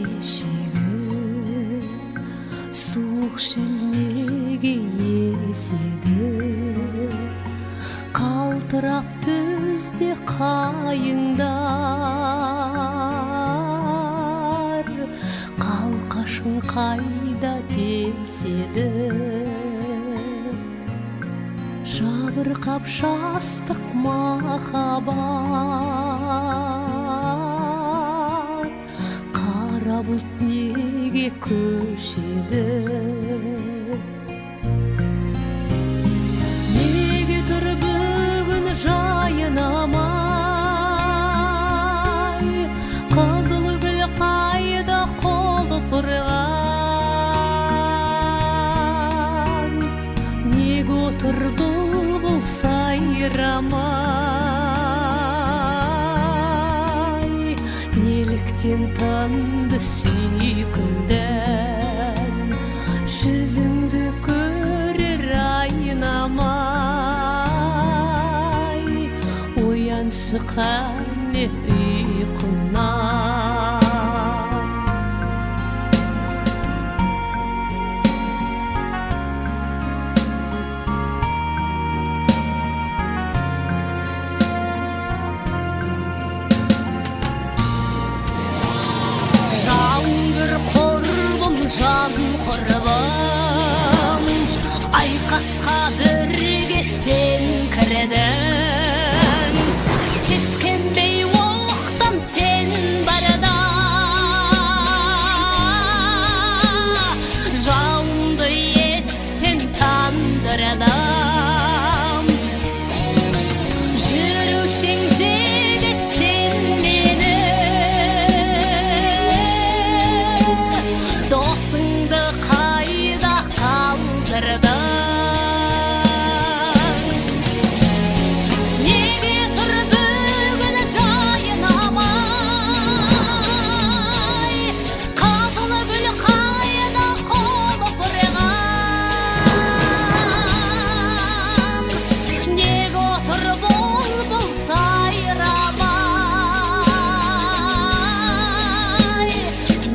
бешиги суық шөлмеге еседі, қалтырап түзде қайыңдар, қалқашың қайда деседі. Жабырқап жастық махаббат, қара бұлт неге көшеді? Неге тұр бүгін жайынамай, қызыл гүл қайда құлпырған? Неге отыр бұлбұл сайрамай, неліктен тынды сүйкімден, жүзіңді көрер айнамай, ояншы қане ұйқымнан. Жаным құрбым, айқасқа бірге сен кірдің, сескенбей оқтан сен барда, жауымды естен тандырдым. Жүрушің жегіп сен мені, досыңды қайда қалдырдың? Неге тұр бүгін жайынамай, қызыл гүл қайда құлпырған? Неге отыр бұлбұл сайрамай,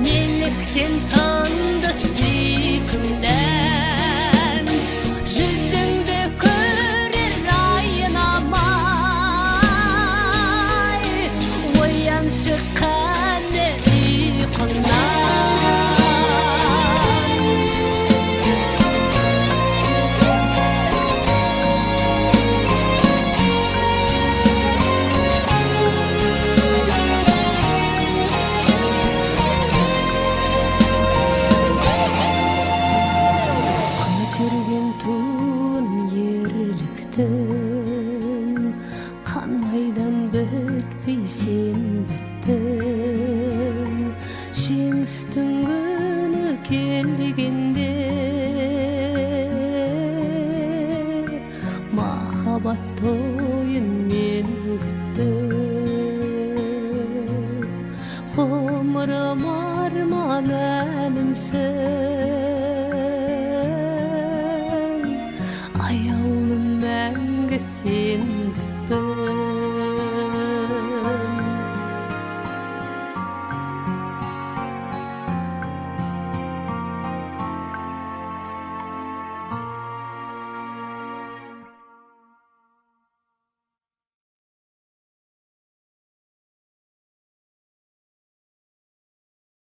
неліктен тынды сүйкімден, жүзіңді көрер айнамай, ояншы қане ұйқымнан. Көтерген туын ерліктің, қан майдан бітпей сен біттің. Жеңістің күні келгенде, махаббат тойын мен күттім. Ғұмырым арман әнімсің, аяулым мәңгі сен